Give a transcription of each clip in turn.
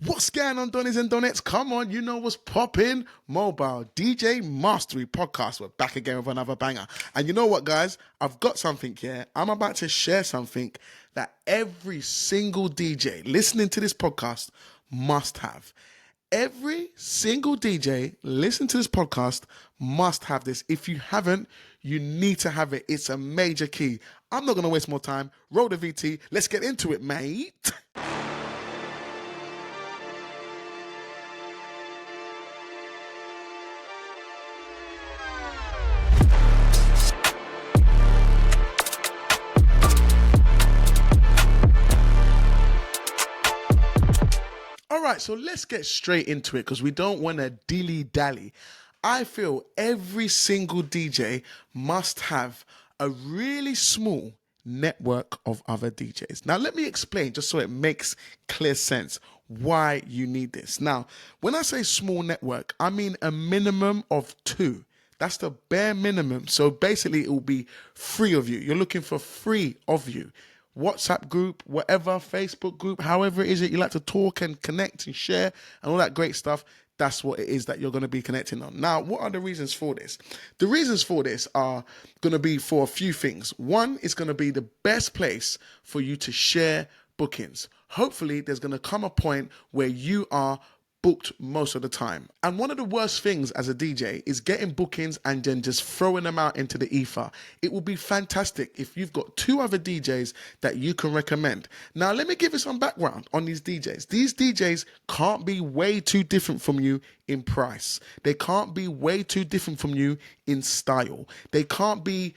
What's going on, Donnies and Donettes? Come on, you know what's popping. Mobile DJ Mastery Podcast. We're back again with another banger. And you know what, guys? I've got something here. I'm about to share something that every single DJ listening to this podcast must have. Every single DJ listening to this podcast must have this. If you haven't, you need to have it. It's a major key. I'm not going to waste more time. Roll the VT. Let's get into it, mate. All right, so let's get straight into it because we don't want to dilly-dally. I feel every single DJ must have a really small network of other DJs. Now, let me explain just so it makes clear sense why you need this. Now, when I say small network, I mean a minimum of 2. That's the bare minimum. So basically, it will be 3 of you. You're looking for 3 of you. WhatsApp group, whatever, Facebook group, however it is that you like to talk and connect and share and all that great stuff, that's what it is that you're going to be connecting on. Now, what are the reasons for this? The reasons for this are going to be for a few things. One, it's going to be the best place for you to share bookings. Hopefully, there's going to come a point where you are booked most of the time. And one of the worst things as a DJ is getting bookings and then just throwing them out into the ether. It will be fantastic if you've got 2 other DJs that you can recommend. Now, let me give you some background on these DJs. These DJs can't be way too different from you in price. They can't be way too different from you in style. They can't be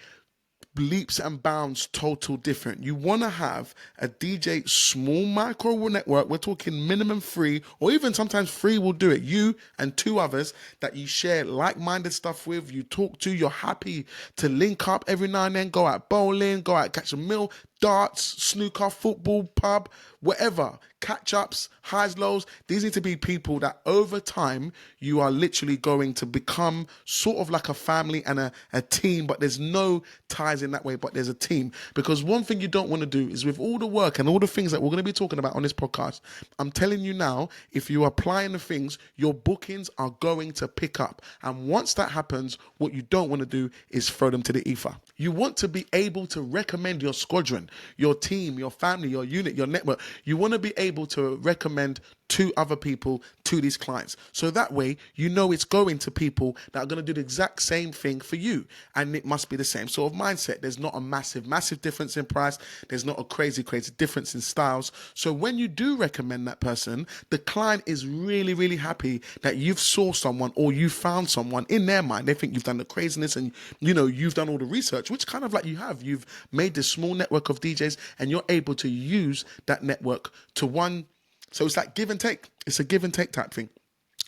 leaps and bounds total different. You want to have a DJ small micro network. We're talking minimum 3, or even sometimes 3 will do it. You and 2 others that you share like-minded stuff with, you talk to, you're happy to link up every now and then, go out bowling, go out catch a meal, darts, snooker, football, pub, whatever, catch-ups, highs, lows. These need to be people that over time you are literally going to become sort of like a family and a team, but there's no ties in that way, but there's a team. Because one thing you don't want to do is, with all the work and all the things that we're going to be talking about on this podcast, I'm telling you now, if you are applying the things, your bookings are going to pick up. And once that happens, what you don't want to do is throw them to the ether. You want to be able to recommend your squadron, your team, your family, your unit, your network. You want to be able to recommend 2 other people to these clients. So that way, you know it's going to people that are going to do the exact same thing for you. And it must be the same sort of mindset. There's not a massive difference in price. There's not a crazy difference in styles. So when you do recommend that person, the client is really, really happy that you've sourced someone or you found someone. In their mind, they think you've done the craziness and, you know, you've done all the research, which kind of like you have. You've made this small network of DJs and you're able to use that network to one. So it's like give and take. It's a give and take type thing.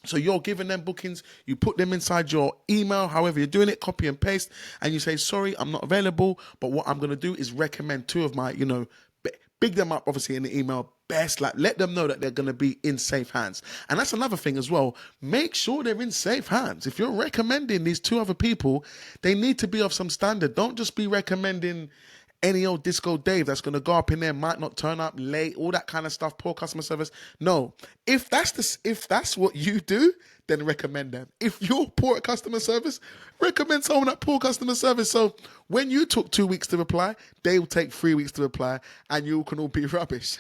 So you're giving them bookings, you put them inside your email, however you're doing it, copy and paste, and you say, sorry, I'm not available, but what I'm going to do is recommend 2 of my, big them up, obviously, in the email, best, like, let them know that they're going to be in safe hands. And that's another thing as well. Make sure they're in safe hands. If you're recommending these 2 other people, they need to be of some standard. Don't just be recommending any old Disco Dave that's going to go up in there, might not turn up late, all that kind of stuff, poor customer service. No, if that's what you do, then recommend them. If you're poor at customer service, recommend someone at poor customer service. So when you took 2 weeks to reply, they will take 3 weeks to reply, and you can all be rubbish.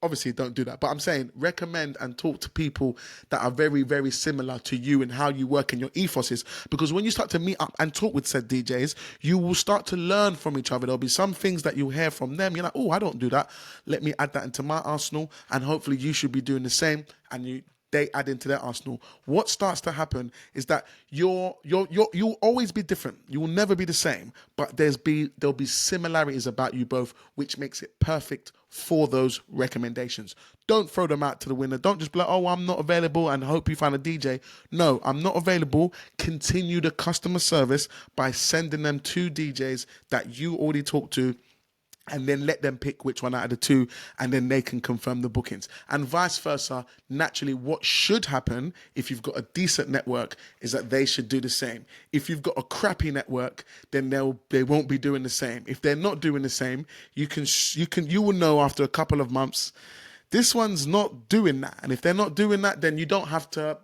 Obviously, don't do that. But I'm saying recommend and talk to people that are very, very similar to you and how you work and your ethos is. Because when you start to meet up and talk with said DJs, you will start to learn from each other. There'll be some things that you'll hear from them. You're like, oh, I don't do that. Let me add that into my arsenal. And hopefully you should be doing the same. And they add into their arsenal. What starts to happen is that you'll always be different. You will never be the same, but there'll be similarities about you both, which makes it perfect for those recommendations. Don't throw them out to the window. Don't just be like, oh, I'm not available and hope you find a DJ. No, I'm not available. Continue the customer service by sending them 2 DJs that you already talked to, and then let them pick which one out of the 2, and then they can confirm the bookings. And vice versa, naturally, what should happen if you've got a decent network is that they should do the same. If you've got a crappy network, then they won't be doing the same. If they're not doing the same, you will know after a couple of months This one's not doing that. And if they're not doing that, then you don't have to.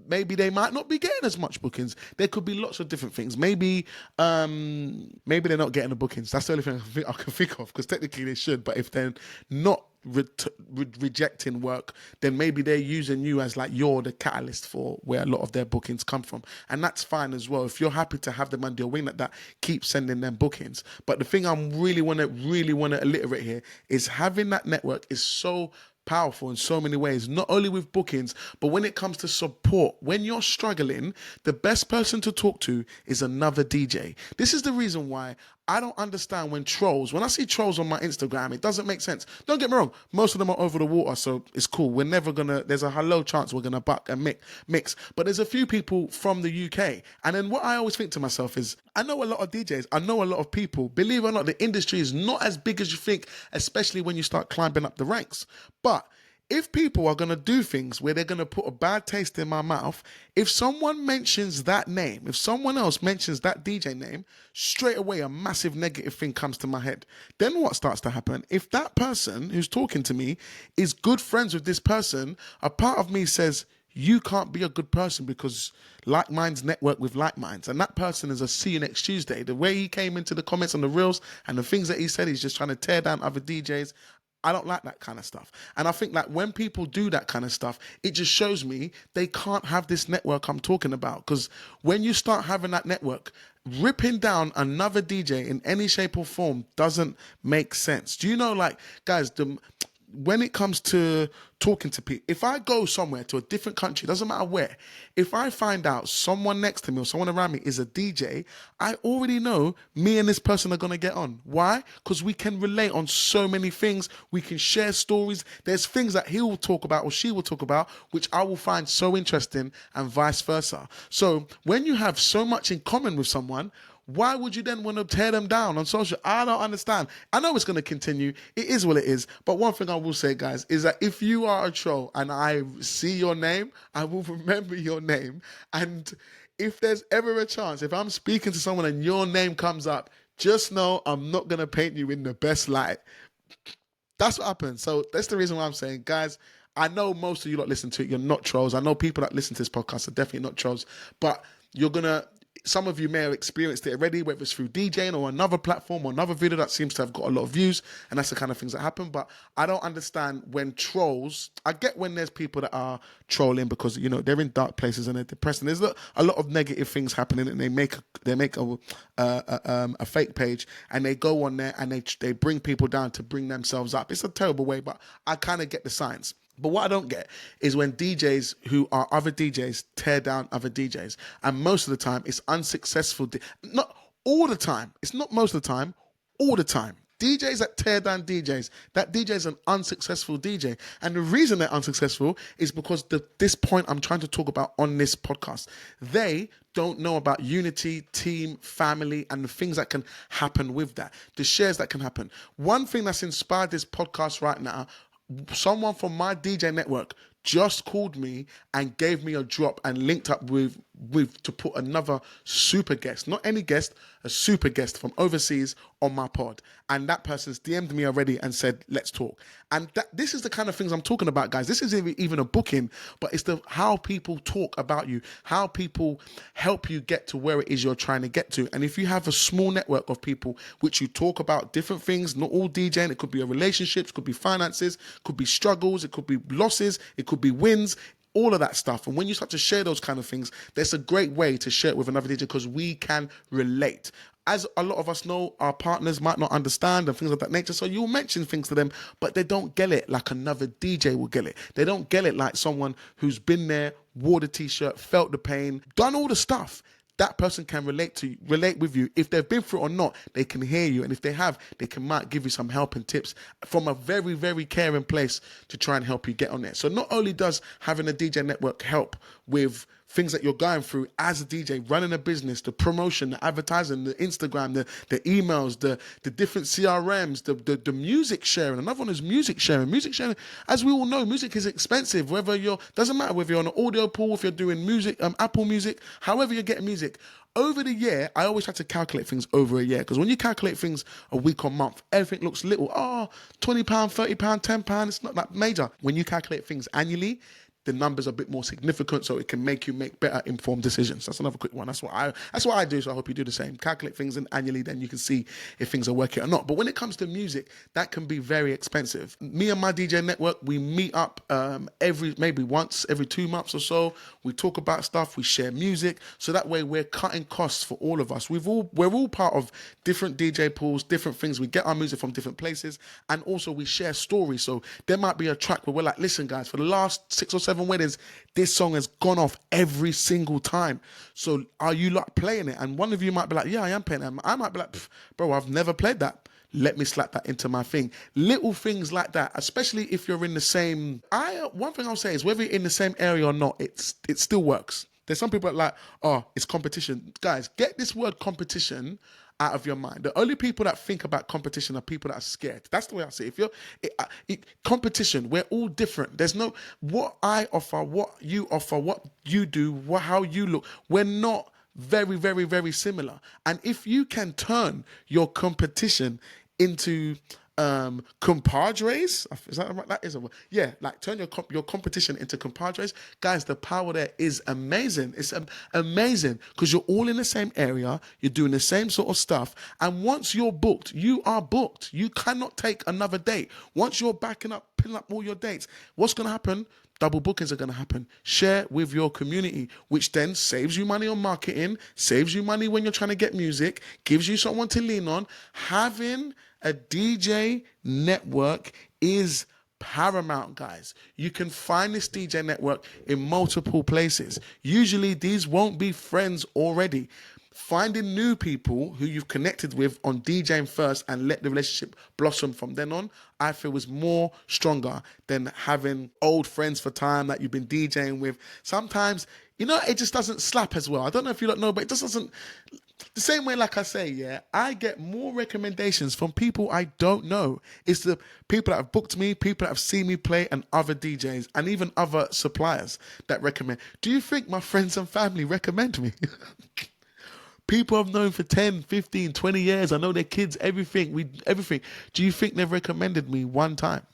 Maybe they might not be getting as much bookings. There could be lots of different things. Maybe they're not getting the bookings. That's the only thing I can think of, because technically they should. But if they're not rejecting work, then maybe they're using you as like you're the catalyst for where a lot of their bookings come from, and that's fine as well. If you're happy to have them under your wing like that, keep sending them bookings. But the thing I really want to alliterate here is having that network is so powerful in so many ways, not only with bookings, but when it comes to support. When you're struggling, the best person to talk to is another DJ. This is the reason why I don't understand when I see trolls on my Instagram, it doesn't make sense. Don't get me wrong, most of them are over the water, so it's cool. There's a low chance we're gonna buck and mix. But there's a few people from the UK. And then what I always think to myself is, I know a lot of DJs, I know a lot of people. Believe it or not, the industry is not as big as you think, especially when you start climbing up the ranks. But if people are going to do things where they're going to put a bad taste in my mouth, if someone mentions that name, if someone else mentions that DJ name, straight away a massive negative thing comes to my head. Then what starts to happen? If that person who's talking to me is good friends with this person, a part of me says, you can't be a good person because like minds network with like minds. And that person is a see you next Tuesday. The way he came into the comments on the reels and the things that he said, he's just trying to tear down other DJs. I don't like that kind of stuff. And I think that when people do that kind of stuff, it just shows me they can't have this network I'm talking about. Because when you start having that network, ripping down another DJ in any shape or form doesn't make sense. Do you know, like, guys, when it comes to talking to people, if I go somewhere to a different country, doesn't matter where, if I find out someone next to me or someone around me is a DJ, I already know me and this person are going to get on. Why? Because we can relate on so many things. We can share stories. There's things that he will talk about or she will talk about, which I will find so interesting, and vice versa. So when you have so much in common with someone, why would you then want to tear them down on social? I don't understand. I know it's going to continue. It is what it is. But one thing I will say, guys, is that if you are a troll and I see your name, I will remember your name. And if there's ever a chance, if I'm speaking to someone and your name comes up, just know I'm not going to paint you in the best light. That's what happens. So that's the reason why I'm saying, guys, I know most of you lot listen to it. You're not trolls. I know people that listen to this podcast are definitely not trolls. But some of you may have experienced it already, whether it's through DJing or another platform or another video that seems to have got a lot of views, and that's the kind of things that happen. But I don't understand when trolls, I get when there's people that are trolling because, you know, they're in dark places and they're depressed, and there's a lot of negative things happening, and they make a fake page and they go on there and they bring people down to bring themselves up. It's a terrible way, but I kind of get the signs. But what I don't get is when DJs who are other DJs tear down other DJs. And most of the time, it's unsuccessful. Not all the time. It's not most of the time. All the time. DJs that tear down DJs, that DJ is an unsuccessful DJ. And the reason they're unsuccessful is because this point I'm trying to talk about on this podcast. They don't know about unity, team, family, and the things that can happen with that. The shares that can happen. One thing that's inspired this podcast right now, someone from my DJ network just called me and gave me a drop and linked up with to put another super guest, not any guest, a super guest from overseas on my pod. And that person's DM'd me already and said, let's talk. And this is the kind of things I'm talking about, guys. This isn't even a booking, but it's how people talk about you, how people help you get to where it is you're trying to get to. And if you have a small network of people which you talk about different things, not all DJing, it could be a relationships, it could be finances, it could be struggles, it could be losses, it could be wins, all of that stuff. And when you start to share those kind of things, there's a great way to share it with another DJ because we can relate. As a lot of us know, our partners might not understand and things of that nature. So you'll mention things to them, but they don't get it like another DJ will get it. They don't get it like someone who's been there, wore the t-shirt, felt the pain, done all the stuff. That person can relate with you. If they've been through it or not, they can hear you. And if they have, might give you some help and tips from a very, very caring place to try and help you get on there. So not only does having a DJ network help with things that you're going through as a DJ, running a business, the promotion, the advertising, the Instagram, the emails, the different CRMs, the music sharing. Another one is music sharing. Music sharing, as we all know, music is expensive. Doesn't matter whether you're on an audio pool, if you're doing music, Apple Music, however you're getting music. Over the year, I always try to calculate things over a year, because when you calculate things a week or month, everything looks little. Oh, £20, £30, £10, it's not that major. When you calculate things annually, the numbers are a bit more significant, so it can make you make better informed decisions. That's another quick one. That's what I do, so I hope you do the same. Calculate things and annually, then you can see if things are working or not. But when it comes to music, that can be very expensive. Me and my DJ network, we meet up maybe once every 2 months or so. We talk about stuff, we share music, so that way we're cutting costs for all of us. We're all part of different DJ pools, different things. We get our music from different places, and also we share stories. So there might be a track where we're like, listen guys, for the last 6 or 7 weddings, this song has gone off every single time. So are you like playing it? And one of you might be like, yeah, I am playing it. I might be like, bro, I've never played that. Let me slap that into my thing. Little things like that, especially if you're in the same. One thing I'll say is, whether you're in the same area or not, it still works. There's some people that are like, oh, it's competition. Guys, get this word competition out of your mind. The only people that think about competition are people that are scared. That's the way I see it. Competition, we're all different. There's no, what I offer, what you offer, what you do, how you look. We're not very, very, very similar. And if you can turn your competition into compadres, is that right? That is a word. Yeah, like turn your competition into compadres. Guys, the power there is amazing. It's amazing, because you're all in the same area, you're doing the same sort of stuff, and once you're booked, you are booked. You cannot take another date. Once you're pinning up all your dates, what's going to happen? Double bookings are going to happen. Share with your community, which then saves you money on marketing, saves you money when you're trying to get music, gives you someone to lean on. Having a DJ network is paramount, guys. You can find this DJ network in multiple places. Usually these won't be friends already. Finding new people who you've connected with on DJing first and let the relationship blossom from then on, I feel is more stronger than having old friends for time that you've been DJing with. Sometimes, it just doesn't slap as well. I don't know if you don't know, but it just doesn't. The same way, like I say, yeah, I get more recommendations from people I don't know. It's the people that have booked me, people that have seen me play, and other DJs, and even other suppliers that recommend. Do you think my friends and family recommend me? People I've known for 10, 15, 20 years. I know their kids, everything. Do you think they've recommended me one time?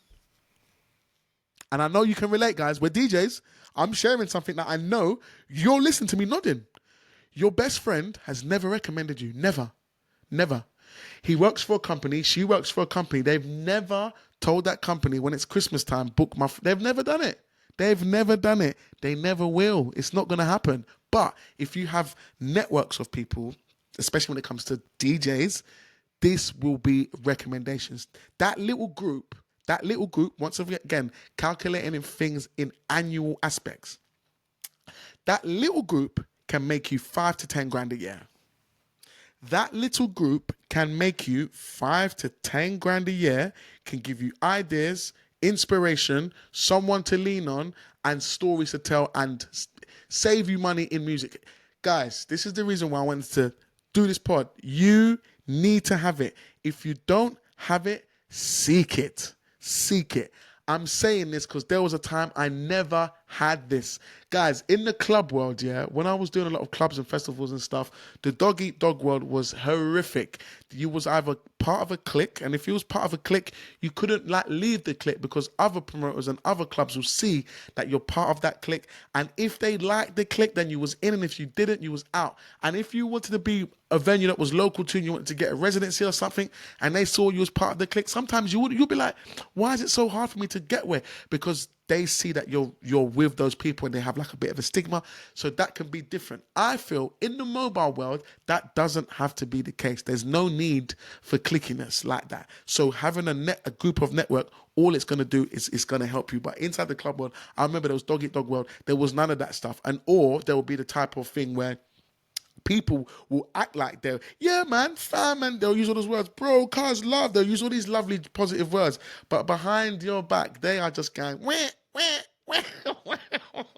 And I know you can relate, guys. We're DJs. I'm sharing something that I know you're listening to me nodding. Your best friend has never recommended you. Never. Never. He works for a company. She works for a company. They've never told that company when it's Christmas time, they've never done it. They've never done it. They never will. It's not going to happen. But if you have networks of people, especially when it comes to DJs, this will be recommendations. That little group, once again, calculating in things in annual aspects, that little group can make you 5 to 10 grand a year. That little group can make you 5 to 10 grand a year, can give you ideas, inspiration, someone to lean on, and stories to tell, and save you money in music. Guys, this is the reason why I wanted to do this pod. You need to have it. If you don't have it, seek it. Seek it. I'm saying this because there was a time I never had this. Guys, in the club world, yeah, when I was doing a lot of clubs and festivals and stuff, the dog eat dog world was horrific. You was either part of a clique, and if you was part of a clique, you couldn't leave the clique, because other promoters and other clubs will see that you're part of that clique. And if they liked the clique, then you was in, and if you didn't, you was out. And if you wanted to be a venue that was local to you, and you wanted to get a residency or something, and they saw you as part of the clique, sometimes you'll be like, why is it so hard for me to get where? Because they see that you're with those people and they have like a bit of a stigma. So that can be different. I feel in the mobile world, that doesn't have to be the case. There's no need for clickiness like that. So having a group of network, all it's going to do is it's going to help you. But inside the club world, I remember there was dog eat dog world. There was none of that stuff. Or there will be the type of thing where people will act like they're, yeah, man, fam, and they'll use all those words, bro, cuz, love. They'll use all these lovely positive words. But behind your back, they are just going, wah, wah, wah, wah, wah.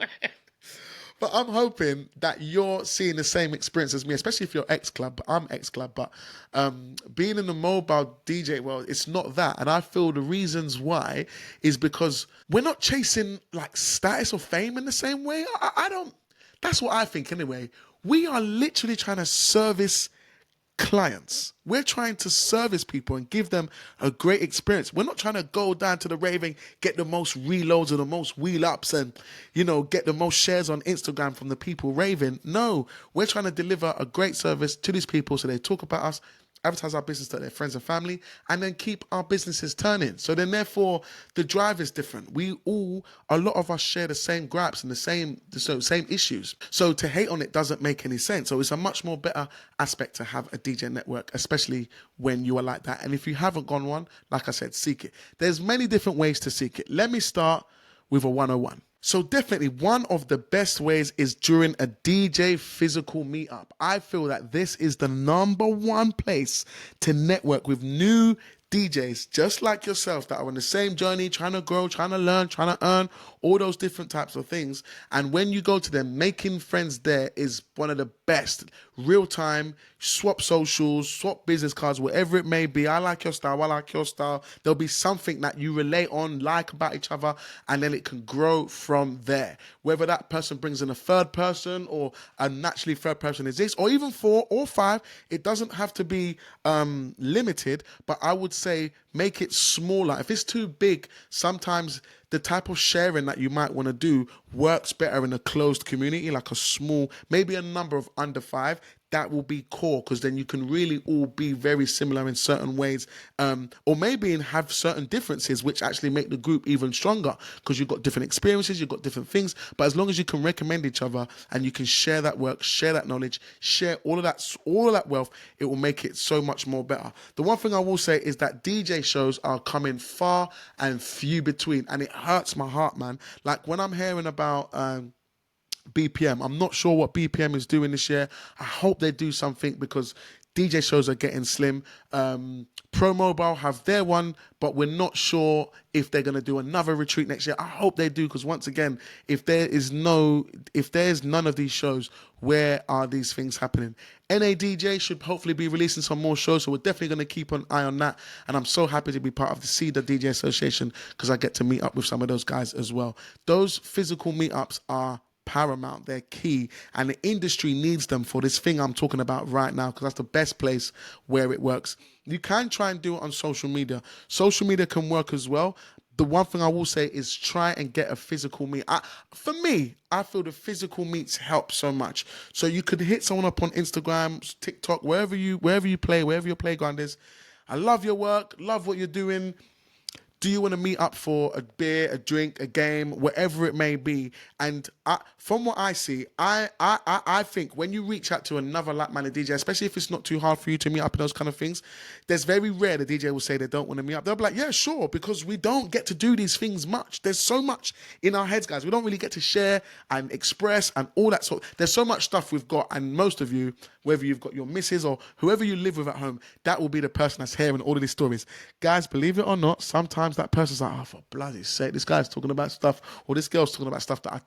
But I'm hoping that you're seeing the same experience as me, especially if you're ex-club. I'm ex-club, but being in the mobile DJ world, it's not that. And I feel the reasons why is because we're not chasing like status or fame in the same way. I don't. That's what I think anyway. We are literally trying to service clients. We're trying to service people and give them a great experience. We're not trying to go down to the raving, get the most reloads or the most wheel ups and, get the most shares on Instagram from the people raving. No, we're trying to deliver a great service to these people so they talk about us, advertise our business to their friends and family, and then keep our businesses turning. So then therefore the drive is different. A lot of us share the same gripes and the same issues. So to hate on it doesn't make any sense. So it's a much more better aspect to have a DJ network, especially when you are like that. And if you haven't gone one, like I said, seek it. There's many different ways to seek it. Let me start with a 101. So definitely one of the best ways is during a DJ physical meetup. I feel that this is the number one place to network with new DJs just like yourself that are on the same journey, trying to grow, trying to learn, trying to earn, all those different types of things. And when you go to them, making friends there is one of the best. Real time, swap socials, swap business cards, whatever it may be. I like your style, I like your style. There'll be something that you relate on, like about each other, and then it can grow from there. Whether that person brings in a third person or a naturally third person exists, or even 4 or 5, it doesn't have to be limited, but I would say make it smaller. If it's too big, sometimes the type of sharing that you might want to do works better in a closed community, like a small, maybe a number of under 5. That will be core, because then you can really all be very similar in certain ways, or maybe have certain differences which actually make the group even stronger, because you've got different experiences, you've got different things. But as long as you can recommend each other and you can share that work, share that knowledge, share all of that wealth, it will make it so much more better. The one thing I will say is that DJ shows are coming far and few between, and it hurts my heart, man. Like when I'm hearing about BPM. I'm not sure what BPM is doing this year. I hope they do something, because DJ shows are getting slim. Pro Mobile have their one, but we're not sure if they're going to do another retreat next year. I hope they do, because once again, if there's none of these shows, where are these things happening? NADJ should hopefully be releasing some more shows, so we're definitely going to keep an eye on that. And I'm so happy to be part of the CEDA DJ Association, because I get to meet up with some of those guys as well. Those physical meetups are paramount, they're key, and the industry needs them for this thing I'm talking about right now, because that's the best place where it works. You can try and do it on social media. Social media can work as well. The one thing I will say is try and get a physical meet. For me, I feel the physical meets help so much. So you could hit someone up on Instagram, TikTok, wherever you play, wherever your playground is. I love your work, love what you're doing. Do you want to meet up for a beer, a drink, a game, whatever it may be? And from what I see, I think when you reach out to another like-minded DJ, especially if it's not too hard for you to meet up in those kind of things, there's very rare the DJ will say they don't want to meet up. They'll be like, yeah, sure, because we don't get to do these things much. There's so much in our heads, guys. We don't really get to share and express and all that sort. There's so much stuff we've got, and most of you, whether you've got your missus or whoever you live with at home, that will be the person that's hearing all of these stories. Guys, believe it or not, sometimes that person's like, oh, for bloody sake, this guy's talking about stuff, or this girl's talking about stuff that I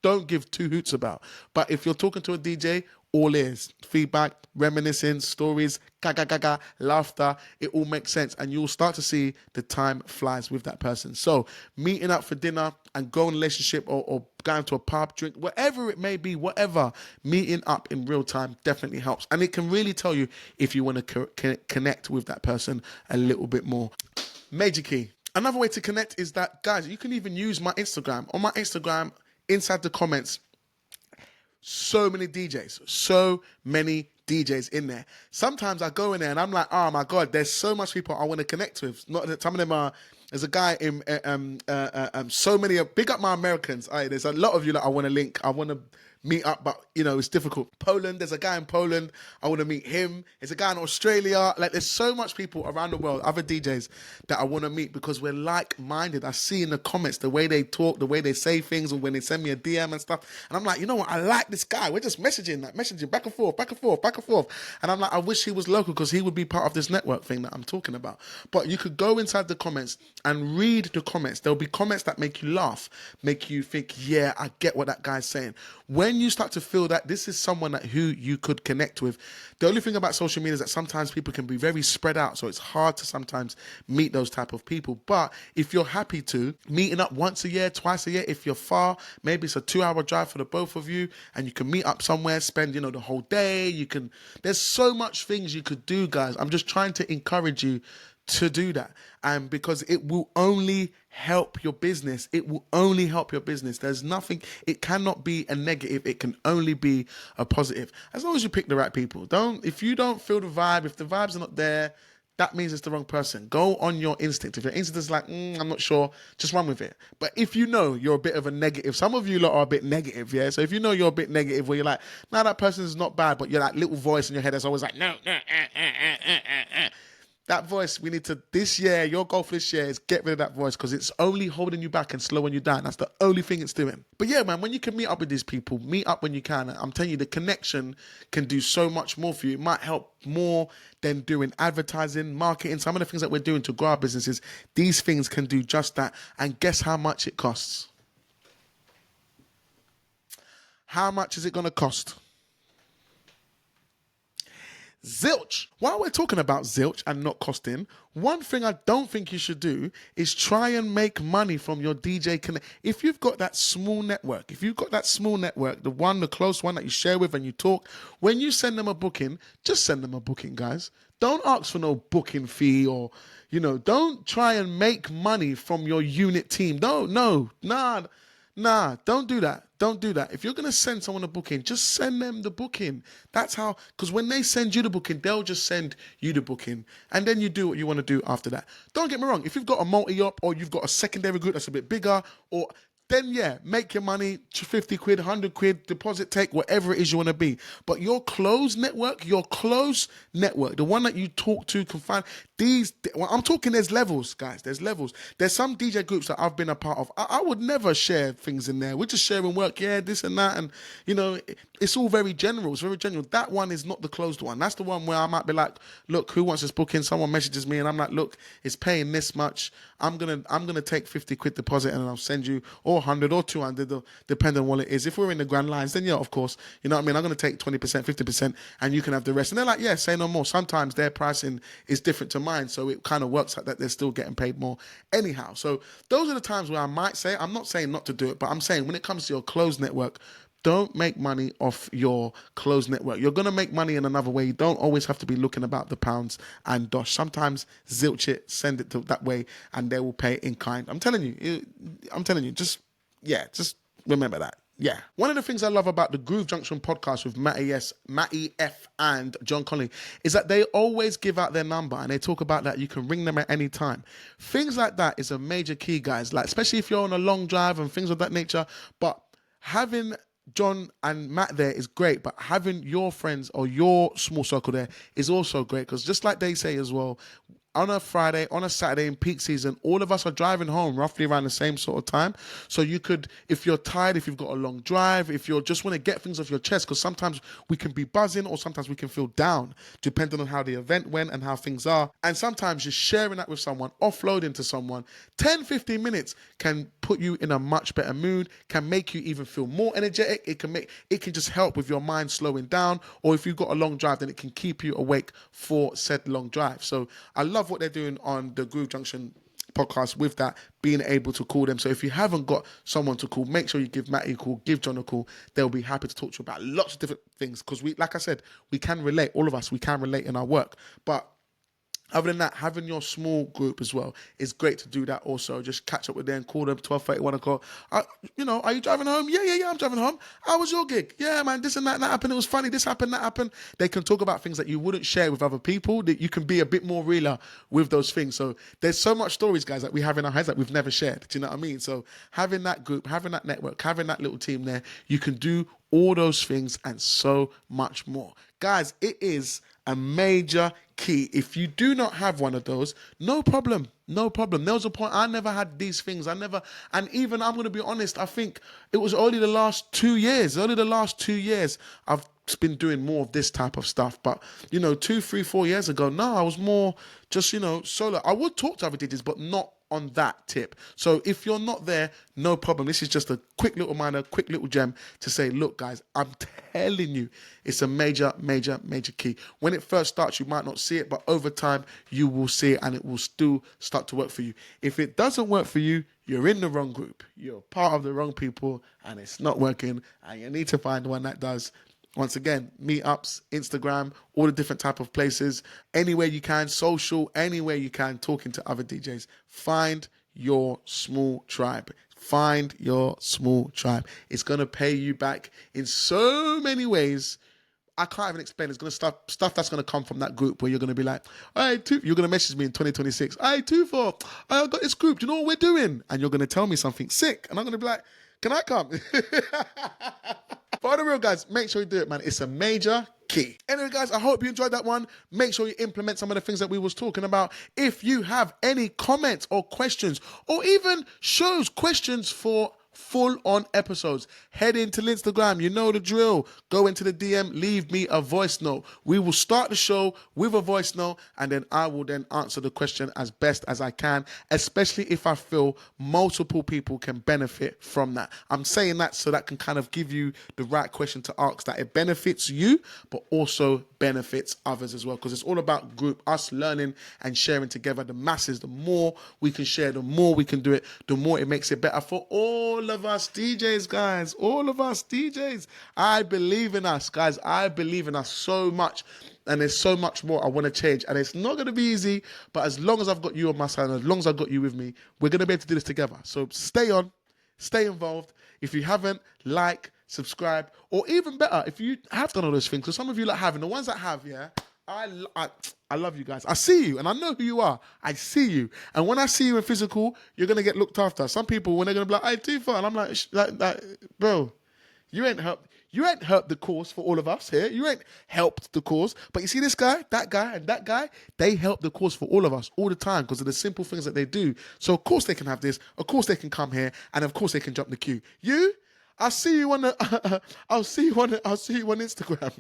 don't give 2 hoots about. But if you're talking to a DJ, all ears, feedback, reminiscing, stories, gaga, laughter, it all makes sense. And you'll start to see the time flies with that person. So meeting up for dinner and growing a relationship, or going to a pub, drink, whatever it may be, meeting up in real time definitely helps. And it can really tell you if you want to connect with that person a little bit more. Major key. Another way to connect is that, guys, you can even use my Instagram. On my Instagram, inside the comments, so many DJs in there. Sometimes I go in there and I'm like, oh my God, there's so much people I want to connect with. Not that some of them are. There's a guy in so many. Big up my Americans. There's a lot of you that I want to link. I want to meet up, but it's difficult. Poland, there's a guy in Poland. I want to meet him. There's a guy in Australia. Like, there's so much people around the world, other DJs that I want to meet, because we're like-minded. I see in the comments the way they talk, the way they say things, and when they send me a DM and stuff. And I'm like, you know what? I like this guy. We're just messaging back and forth. And I'm like, I wish he was local, because he would be part of this network thing that I'm talking about. But you could go inside the comments and read the comments. There'll be comments that make you laugh, make you think, yeah, I get what that guy's saying. When when you start to feel that this is someone that who you could connect with, the only thing about social media is that sometimes people can be very spread out. So it's hard to sometimes meet those type of people. But if you're happy to, meeting up once a year, twice a year, if you're far, maybe it's a 2-hour drive for the both of you, and you can meet up somewhere, spend, the whole day. There's so much things you could do, guys. I'm just trying to encourage you to do that, and because it will only help your business. It will only help your business. There's nothing, it cannot be a negative, it can only be a positive, as long as you pick the right people. If you don't feel the vibe, if the vibes are not there, that means it's the wrong person. Go on your instinct. If your instinct is like, I'm not sure, just run with it. But if you know you're a bit of a negative, some of you lot are a bit negative, yeah? So if you know you're a bit negative, where you're like, that person is not bad, but you're that little voice in your head that's always like, no, that voice, we need to, this year, your goal for this year is get rid of that voice, because it's only holding you back and slowing you down. That's the only thing it's doing. But yeah, man, when you can meet up with these people, meet up when you can. I'm telling you, the connection can do so much more for you. It might help more than doing advertising, marketing, some of the things that we're doing to grow our businesses. These things can do just that. And guess how much it costs? How much is it going to cost? Zilch. While we're talking about zilch and not costing, one thing I don't think you should do is try and make money from your DJ connect. If you've got that small network, the close one that you share with and you talk, when you send them a booking, just send them a booking, guys. Don't ask for no booking fee, or, don't try and make money from your unit team. Don't do that. Don't do that. If you're going to send someone a booking, just send them the booking. That's how, because when they send you the booking, they'll just send you the booking. And then you do what you want to do after that. Don't get me wrong. If you've got a multi-op, or you've got a secondary group that's a bit bigger, or then yeah, make your money, 50 quid, 100 quid, deposit take, whatever it is you want to be. But your closed network, the one that you talk to can find I'm talking, there's levels, guys. There's levels. There's some DJ groups that I've been a part of. I would never share things in there. We're just sharing work, yeah, this and that. And, it's all very general. It's very general. That one is not the closed one. That's the one where I might be like, look, who wants this booking? Someone messages me and I'm like, look, it's paying this much. I'm gonna take 50 quid deposit and I'll send you, or 100 or 200, depending on what it is. If we're in the grand lines, then yeah, of course, you know what I mean? I'm gonna take 20%, 50%, and you can have the rest. And they're like, yeah, say no more. Sometimes their pricing is different to mine, so it kind of works like that. They're still getting paid more anyhow. So those are the times where I might say, I'm not saying not to do it, but I'm saying when it comes to your closed network, don't make money off your closed network. You're going to make money in another way. You don't always have to be looking about the pounds and dosh. Sometimes zilch it, send it to that way, and they will pay in kind. I'm telling you, just remember that. Yeah. One of the things I love about the Groove Junction podcast with Matty F and John Conley is that they always give out their number, and they talk about that you can ring them at any time. Things like that is a major key, guys, like especially if you're on a long drive and things of that nature. But having John and Matt there is great, but having your friends or your small circle there is also great, because just like they say as well, on a Friday, on a Saturday in peak season, all of us are driving home roughly around the same sort of time. So you could, if you're tired, if you've got a long drive, if you just want to get things off your chest, because sometimes we can be buzzing or sometimes we can feel down, depending on how the event went and how things are. And sometimes just sharing that with someone, offloading to someone, 10, 15 minutes can put you in a much better mood, can make you even feel more energetic. It can just help with your mind slowing down, or if you've got a long drive, then it can keep you awake for said long drive. So I love what they're doing on the Groove Junction podcast with that, being able to call them. So if you haven't got someone to call, make sure you give Matty a call, give John a call. They'll be happy to talk to you about lots of different things, because like I said, we can relate, all of us, we can relate in our work. But other than that, having your small group as well is great to do that also. Just catch up with them, call them 12:30, 1 o'clock. Are you driving home? Yeah, I'm driving home. How was your gig? Yeah, man, this and that happened. It was funny. This happened, that happened. They can talk about things that you wouldn't share with other people, that you can be a bit more realer with those things. So there's so much stories, guys, that we have in our heads that we've never shared. Do you know what I mean? So having that group, having that network, having that little team there, you can do all those things and so much more. Guys, it is a major key. If you do not have one of those, no problem. There was a point I never had these things. And even, I'm going to be honest, I think it was only the last 2 years. I've been doing more of this type of stuff. But, 2, 3, 4 years ago, no, I was more just, solo. I would talk to other DJs, but not on that tip. So if you're not there, no problem. This is just a quick little minor, quick little gem to say, look, guys, I'm telling you, it's a major, major, major key. When it first starts, you might not see it, but over time, you will see it and it will still start to work for you. If it doesn't work for you, you're in the wrong group. You're part of the wrong people and it's not working, and you need to find one that does. Once again, meetups, Instagram, all the different type of places, anywhere you can, social, anywhere you can, talking to other DJs. Find your small tribe. Find your small tribe. It's going to pay you back in so many ways. I can't even explain. It's going to stuff that's going to come from that group where you're going to be like, hey, you're going to message me in 2026. Hey, Tufo, I got this group. Do you know what we're doing? And you're going to tell me something sick. And I'm going to be like, can I come? For the real, guys, make sure you do it, man. It's a major key. Anyway, guys, I hope you enjoyed that one. Make sure you implement some of the things that we was talking about. If you have any comments or questions, or even shows questions for full-on episodes, head into Instagram. You know the drill. Go into the DM, leave me a voice note. We will start the show with a voice note, and then I will then answer the question as best as I can, especially if I feel multiple people can benefit from that. I'm saying that so that can kind of give you the right question to ask, that it benefits you, but also benefits others as well, because it's all about group, us learning and sharing together. The masses, the more we can share, the more we can do it, the more it makes it better for all of us DJs, guys. All of us DJs. I believe in us, guys. I believe in us so much. And there's so much more I want to change. And it's not going to be easy, but as long as I've got you on my side, and as long as I've got you with me, we're going to be able to do this together. So stay on, stay involved. If you haven't, like, subscribe, or even better, if you have done all those things, because some of you like haven't, the ones that have, yeah, I love you guys. I see you, and I know who you are. I see you, and when I see you in physical, you're gonna get looked after. Some people, when they're gonna be like, "Hey, Tifa," and I'm like, bro, you ain't helped the cause for all of us here. You ain't helped the cause, but you see this guy, and that guy, they help the cause for all of us all the time because of the simple things that they do. So of course they can have this. Of course they can come here, and of course they can jump the queue. You. I'll see you on I'll see you on Instagram.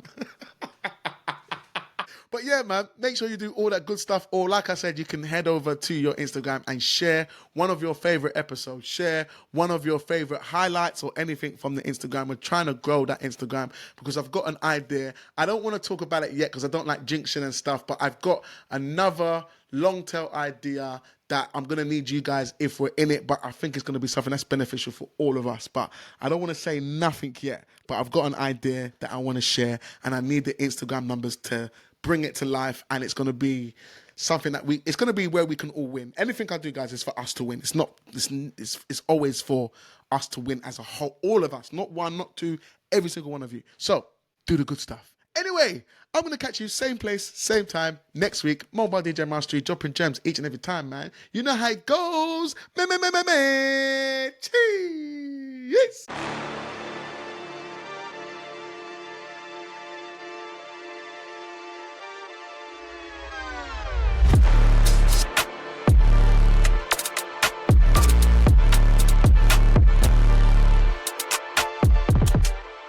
But yeah, man, make sure you do all that good stuff. Or like I said, you can head over to your Instagram and share one of your favorite episodes. Share one of your favorite highlights or anything from the Instagram. We're trying to grow that Instagram because I've got an idea. I don't want to talk about it yet because I don't like jinxing and stuff, but I've got another long-tail idea that I'm going to need you guys if we're in it, but I think it's going to be something that's beneficial for all of us. But I don't want to say nothing yet, but I've got an idea that I want to share, and I need the Instagram numbers to bring it to life, and it's going to be something that it's going to be where we can all win. Anything I do, guys, is for us to win. It's always for us to win as a whole, all of us, not one, not two, every single one of you. So do the good stuff. Anyway, I'm going to catch you same place, same time next week. Mobile DJ Mastery, dropping gems each and every time, man. You know how it goes. Cheese.